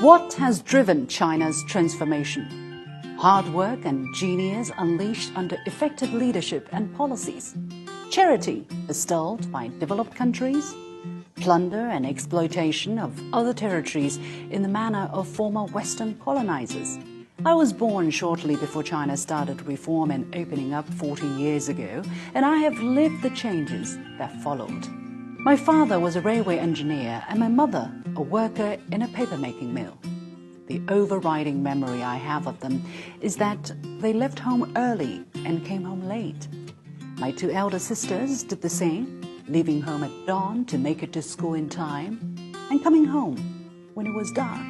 What has driven China's transformation? Hard work and genius unleashed under effective leadership and policies. Charity bestowed by developed countries. Plunder and exploitation of other territories in the manner of former Western colonizers. I was born shortly before China started reform and opening up 40 years ago, and I have lived the changes that followed. My father was a railway engineer and my mother a worker in a paper-making mill. The overriding memory I have of them is that they left home early and came home late. My two elder sisters did the same, leaving home at dawn to make it to school in time, and coming home when it was dark.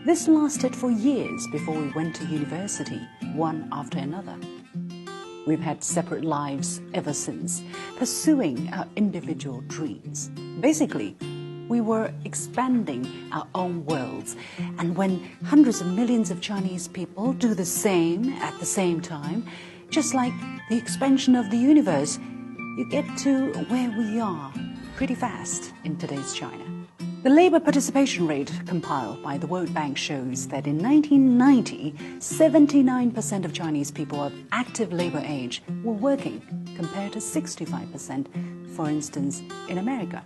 This lasted for years before we went to university, one after another. We've had separate lives ever since, pursuing our individual dreams. Basically, we were expanding our own worlds, and when hundreds of millions of Chinese people do the same at the same time, just like the expansion of the universe, you get to where we are pretty fast in today's China. The labor participation rate compiled by the World Bank shows that in 1990, 79% of Chinese people of active labor age were working, compared to 65%, for instance, in America.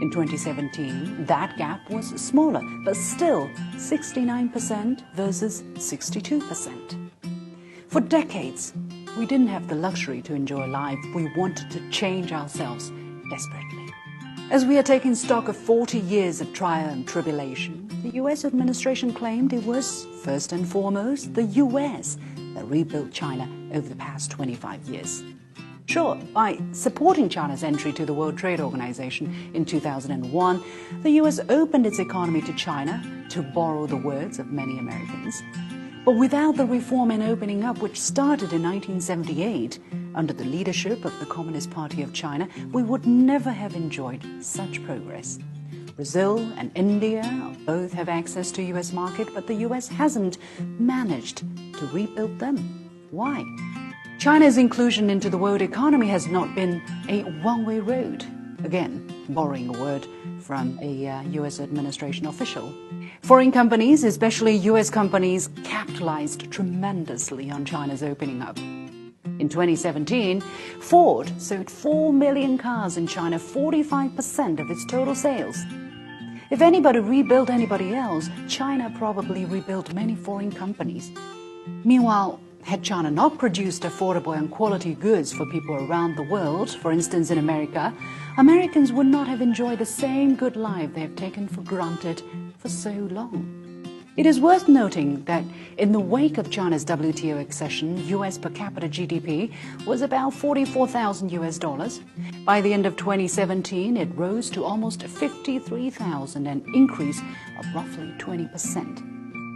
In 2017, that gap was smaller, but still 69% versus 62%. For decades, we didn't have the luxury to enjoy life. We wanted to change ourselves desperately. As we are taking stock of 40 years of trial and tribulation, the U.S. administration claimed it was, first and foremost, the U.S. that rebuilt China over the past 25 years. Sure, by supporting China's entry to the World Trade Organization in 2001, the U.S. opened its economy to China, to borrow the words of many Americans. But without the reform and opening up which started in 1978, under the leadership of the Communist Party of China, we would never have enjoyed such progress. Brazil and India both have access to U.S. market, but the U.S. hasn't managed to rebuild them. Why? China's inclusion into the world economy has not been a one-way road. Again, borrowing a word from a U.S. administration official. Foreign companies, especially U.S. companies, capitalized tremendously on China's opening up. In 2017, Ford sold 4 million cars in China, 45% of its total sales. If anybody rebuilt anybody else, China probably rebuilt many foreign companies. Meanwhile, had China not produced affordable and quality goods for people around the world, for instance in America, Americans would not have enjoyed the same good life they have taken for granted for so long. It is worth noting that in the wake of China's WTO accession, U.S. per capita GDP was about $44,000. By the end of 2017, it rose to almost $53,000, an increase of roughly 20%.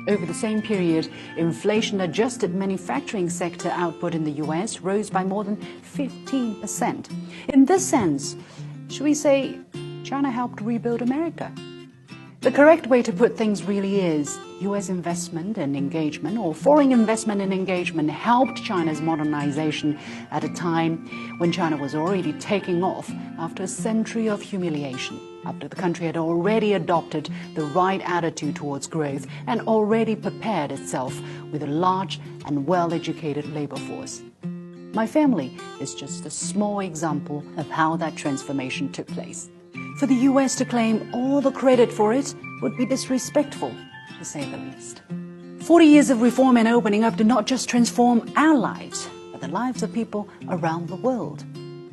Over the same period, inflation-adjusted manufacturing sector output in the U.S. rose by more than 15%. In this sense, should we say China helped rebuild America? The correct way to put things really is U.S. investment and engagement, or foreign investment and engagement, helped China's modernization at a time when China was already taking off after a century of humiliation, after the country had already adopted the right attitude towards growth and already prepared itself with a large and well-educated labor force. My family is just a small example of how that transformation took place. For the U.S. to claim all the credit for it would be disrespectful, to say the least. 40 years of reform and opening up did not just transform our lives, but the lives of people around the world.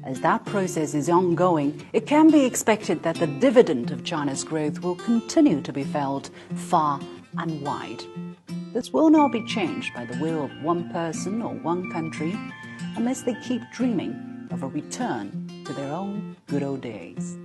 As that process is ongoing, it can be expected that the dividend of China's growth will continue to be felt far and wide. This will not be changed by the will of one person or one country unless they keep dreaming of a return to their own good old days.